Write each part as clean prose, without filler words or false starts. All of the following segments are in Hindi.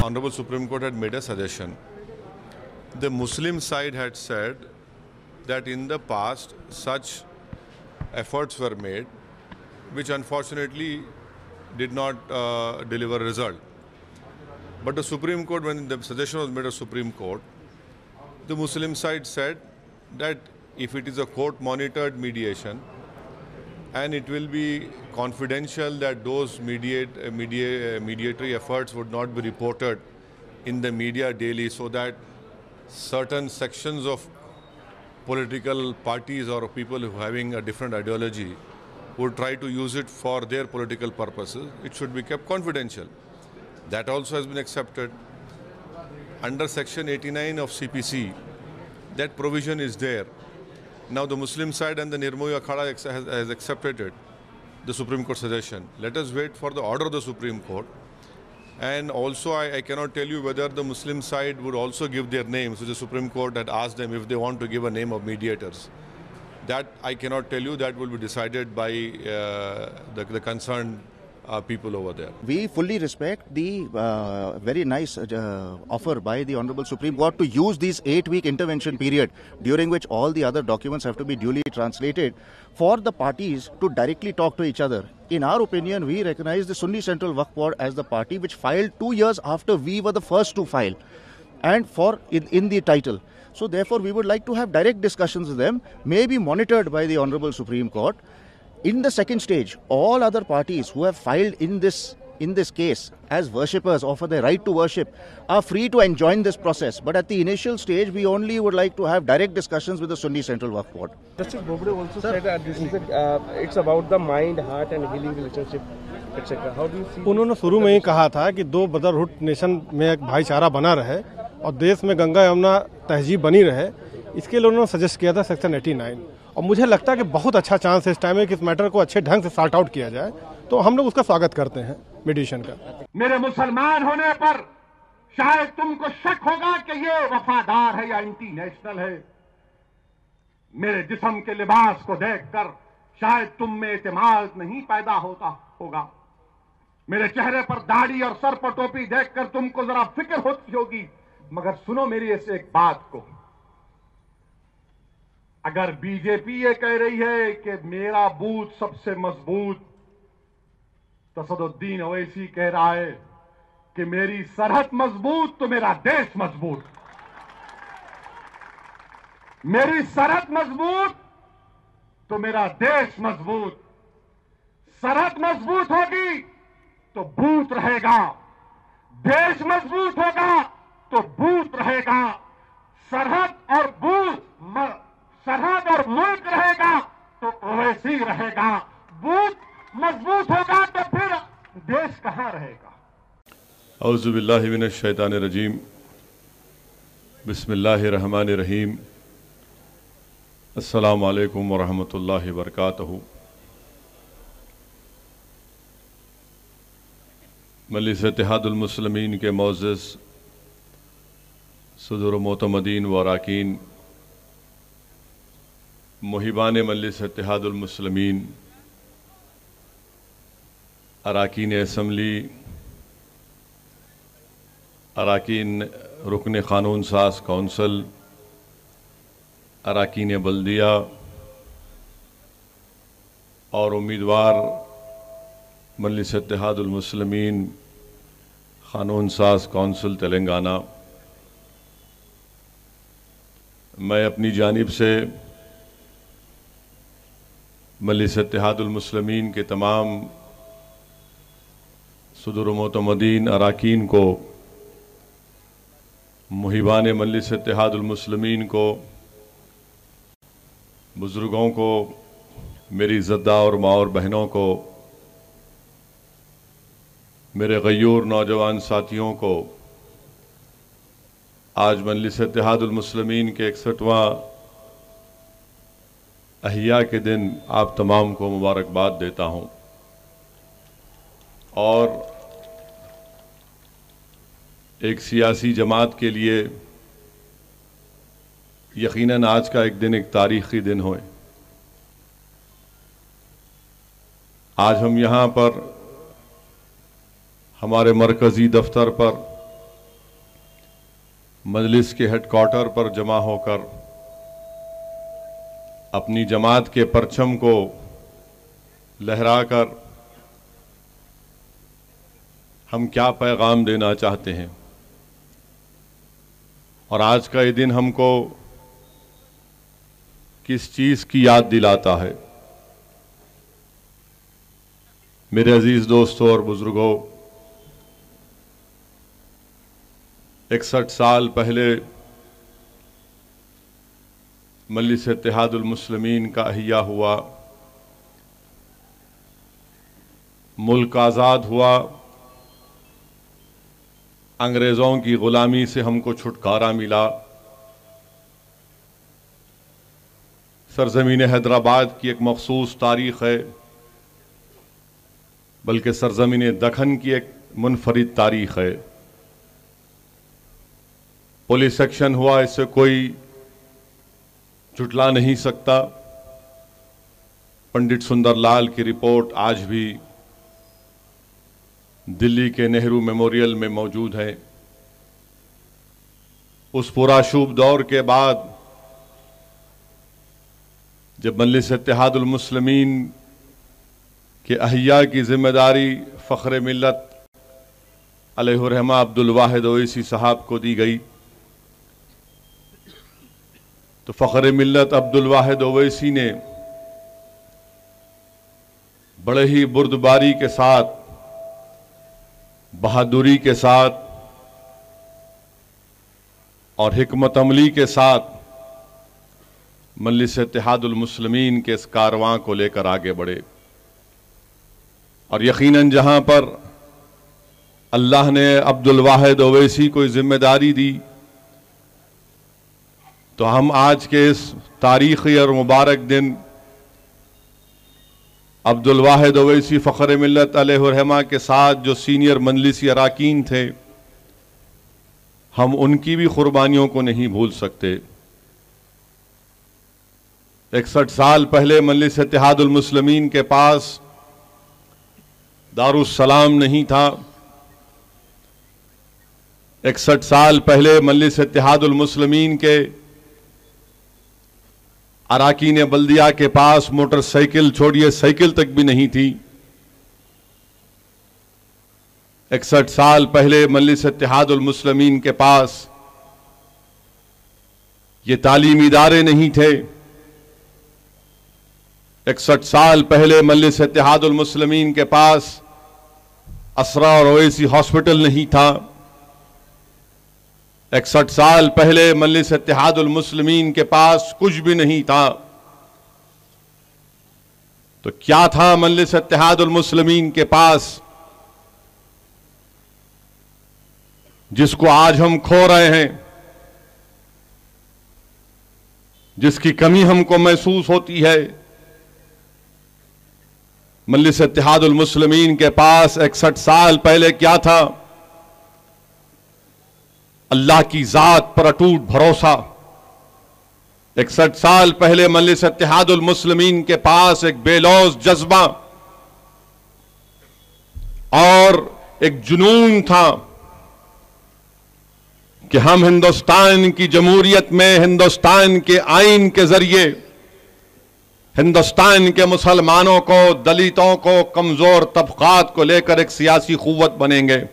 Honorable Supreme Court had made a suggestion. The Muslim side had said that in the past such efforts were made, which unfortunately did not deliver a result. But the Supreme Court, when the suggestion was made to Supreme Court, the Muslim side said that if it is a court-monitored mediation and it will be confidential, that those mediatory efforts would not be reported in the media daily, so that certain sections of political parties or people who are having a different ideology would try to use it for their political purposes. It should be kept confidential. That also has been accepted. Under Section 89 of CPC, that provision is there. Now the Muslim side and the Nirmohi Akhada has accepted it, the Supreme Court suggestion. Let us wait for the order of the Supreme Court. And also I cannot tell you whether the Muslim side would also give their names, which the Supreme Court had asked them if they want to give a name of mediators. That I cannot tell you. That will be decided by the concerned people over there. We fully respect the very nice offer by the Honorable Supreme Court to use this 8-week intervention period, during which all the other documents have to be duly translated, for the parties to directly talk to each other. In our opinion, we recognize the Sunni Central Waqf Board as the party which filed 2 years after we were the first to file, and in the title. So therefore, we would like to have direct discussions with them, may be monitored by the Honorable Supreme Court. In the second stage, all other parties who have filed in this case as worshippers or for their right to worship are free to enjoin this process. But at the initial stage, we only would like to have direct discussions with the Sunni Central Waqf Board. Justice Bobde also said that this is it's about the mind, heart and healing relationship, etc. How do you see? उन्होंने शुरू में ही कहा था कि दो ब्रदरहुड नेशन में एक भाईचारा बना रहे और देश में गंगा यमुना तहजीब बनी रहे, इसके लिए उन्होंने सजेस्ट किया था सेक्शन 89। और मुझे लगता है कि बहुत अच्छा चांस है इस टाइम में कि इस मैटर को अच्छे ढंग से सॉर्ट आउट किया जाए, तो हम लोग उसका स्वागत करते हैं मेडिएशन का। मेरे मुसलमान होने पर शायद तुमको शक होगा कि ये वफादार है या एंटी नेशनल है। मेरे जिस्म के लिबास को देखकर शायद तुम में एतमाद नहीं पैदा होता होगा। मेरे चेहरे पर दाढ़ी और सर पर टोपी देखकर तुमको जरा फिक्र होती होगी, मगर सुनो मेरी इस एक बात को। अगर बीजेपी ये कह रही है कि मेरा बूथ सबसे मजबूत, तो सदुद्दीन ओवैसी कह रहा है कि मेरी सरहद मजबूत तो मेरा देश मजबूत। मेरी सरहद मजबूत तो मेरा देश मजबूत। सरहद मजबूत होगी तो बूथ रहेगा, देश मजबूत होगा तो बूथ रहेगा। सरहद और बूथ, सरहद और मुल्क रहेगा तो ओवैसी रहेगा। बूथ मजबूत होगा तो फिर देश कहां रहेगा। औज़ु बिल्लाहि मिनश शैतानिर रजीम, बिस्मिल्लाहिर रहमानिर रहीम, अस्सलामु अलैकुम व रहमतुल्लाहि व बरकातहू। मजलिस इत्तेहादुल मुस्लिमीन के मोअज़्ज़ज़ सदर मोतमदीन व अराकीन, मुहिबान मजलिस इत्तेहादुल मुस्लिमीन, अराकीन असम्बली, अराकीन रुकन क़ानून साज कौंसल, अराकीन बल्दिया और उम्मीदवार मजलिस इत्तेहादुल मुस्लिमीन क़ानून साज कौंसिल तेलंगाना, मैं अपनी जानिब से मजलिस इत्तेहादुल मुस्लिमीन के तमाम सदर मोतमदीन अराकीन को, मुहिबान मजलिस इत्तेहादुल मुस्लिमीन को, बुज़ुर्गों को, मेरी ज़द्दा और माँ और बहनों को, मेरे गयूर नौजवान साथियों को आज मजलिस इत्तेहादुल मुस्लिमीन के 61वां अहिया के दिन आप तमाम को मुबारकबाद देता हूँ। और एक सियासी जमात के लिए यकीनन आज का एक दिन एक तारीख़ी दिन हो। आज हम यहाँ पर हमारे मरकज़ी दफ्तर पर मजलिस के हेडक्वार्टर पर जमा होकर अपनी जमात के परचम को लहराकर हम क्या पैगाम देना चाहते हैं और आज का ये दिन हमको किस चीज़ की याद दिलाता है। मेरे अजीज दोस्तों और बुजुर्गों, 61 साल पहले मजलिस इत्तेहादुल मुस्लिमीन का अहिया हुआ, मुल्क आज़ाद हुआ, अंग्रेज़ों की ग़ुलामी से हमको छुटकारा मिला। सरज़मीन हैदराबाद की एक मखसूस तारीख़ है, बल्कि सरज़मीन दखन की एक मुनफरिद तारीख़ है। पुलिस एक्शन हुआ, इससे कोई झुटला नहीं सकता। पंडित सुंदरलाल की रिपोर्ट आज भी दिल्ली के नेहरू मेमोरियल में मौजूद है। उस पूरा शुभ दौर के बाद जब मजलिस इत्तेहादुल मुस्लिमीन के अहिया की जिम्मेदारी फ़ख्र मिल्लत अलैहिर्रहमा अब्दुल वाहिद ओवैसी साहब को दी गई, तो फ़ख्र मिल्लत अब्दुल वाहिद ओवैसी ने बड़े ही बुर्दबारी के साथ, बहादुरी के साथ और हिकमत अमली के साथ मजलिस इत्तेहादुल मुस्लिमीन के इस कारवां को लेकर आगे बढ़े। और यकीनन जहां पर अल्लाह ने अब्दुल वाहिद ओवैसी को जिम्मेदारी दी, तो हम आज के इस तारीख़ी और मुबारक दिन अब्दुल वाहिद ओवैसी फ़ख्र मिल्लत अलैहिर्रहमा के साथ जो सीनियर मजलिसी अराकीन थे, हम उनकी भी कुर्बानियों को नहीं भूल सकते। 61 साल पहले मजलिस इत्तेहादुल मुस्लिमीन के पास दारुस्सलाम नहीं था। 61 साल पहले मजलिस इत्तेहादुल मुस्लिमीन के अराकीन बल्दिया के पास मोटरसाइकिल छोड़िए साइकिल तक भी नहीं थी। 61 साल पहले मजलिस इत्तेहादुल मुस्लिमीन के पास ये तालीमी इदारे नहीं थे। 61 साल पहले मजलिस इत्तेहादुल मुस्लिमीन के पास असरा और ओवैसी हॉस्पिटल नहीं था। 61 साल पहले मजलिस इत्तेहादुल मुस्लिमीन के पास कुछ भी नहीं था। तो क्या था मजलिस इत्तेहादुल मुस्लिमीन के पास जिसको आज हम खो रहे हैं, जिसकी कमी हमको महसूस होती है? मजलिस इत्तेहादुल मुस्लिमीन के पास 61 साल पहले क्या था? अल्लाह की जात पर अटूट भरोसा। 61 साल पहले मजलिस इत्तेहादुल मुस्लिमीन के पास एक बेलौस जज्बा और एक जुनून था कि हम हिंदुस्तान की जमहूरियत में, हिंदुस्तान के आईन के जरिए हिंदुस्तान के मुसलमानों को, दलितों को, कमजोर तबकात को लेकर एक सियासी कुव्वत बनेंगे।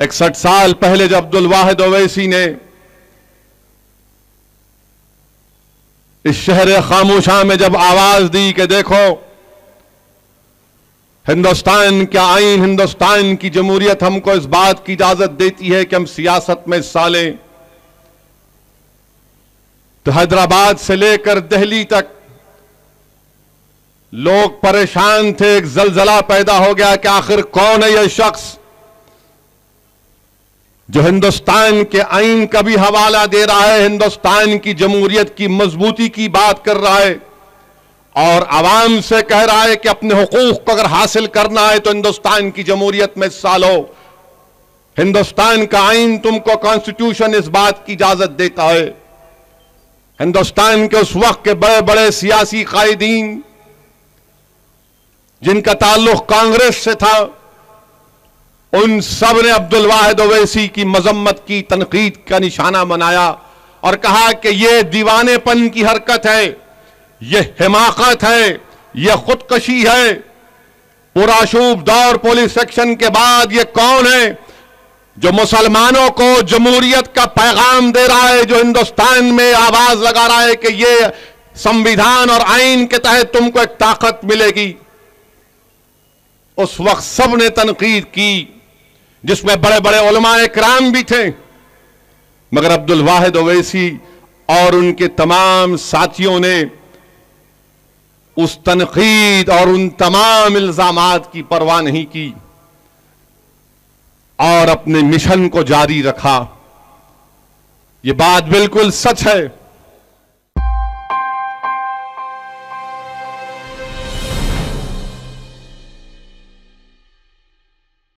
61 साल पहले जब अब्दुल वाहिद ओवैसी ने इस शहर खामोशा में जब आवाज दी कि देखो हिंदुस्तान का आईन, हिंदुस्तान की जमहूरियत हमको इस बात की इजाजत देती है कि हम सियासत में हिस्सा लें, तो हैदराबाद से लेकर दिल्ली तक लोग परेशान थे। एक जलजला पैदा हो गया कि आखिर कौन है यह शख्स जो हिंदुस्तान के आईन का भी हवाला दे रहा है, हिंदुस्तान की जमहूरियत की मजबूती की बात कर रहा है और आवाम से कह रहा है कि अपने हुकूक को अगर हासिल करना है तो हिंदुस्तान की जमहूरियत में हिस्सा लो। हिंदुस्तान का आईन तुमको, कॉन्स्टिट्यूशन इस बात की इजाजत देता है। हिंदुस्तान के उस वक्त के बड़े बड़े सियासी कायदीन जिनका ताल्लुक कांग्रेस से था, उन सब ने अब्दुल वाहिद ओवैसी की मजम्मत की, तनकीद का निशाना बनाया और कहा कि यह दीवानेपन की हरकत है, यह हिमाकत है, यह खुदकशी है। पुराशूब दौर पुलिस एक्शन के बाद यह कौन है जो मुसलमानों को जमहूरियत का पैगाम दे रहा है, जो हिंदुस्तान में आवाज लगा रहा है कि यह संविधान और आइन के तहत तुमको एक ताकत मिलेगी। उस वक्त सब ने तनकीद की, जिसमें बड़े बड़े उलमाए किराम भी थे, मगर अब्दुल वाहिद ओवैसी और उनके तमाम साथियों ने उस तनकीद और उन तमाम इल्जामात की परवाह नहीं की और अपने मिशन को जारी रखा। यह बात बिल्कुल सच है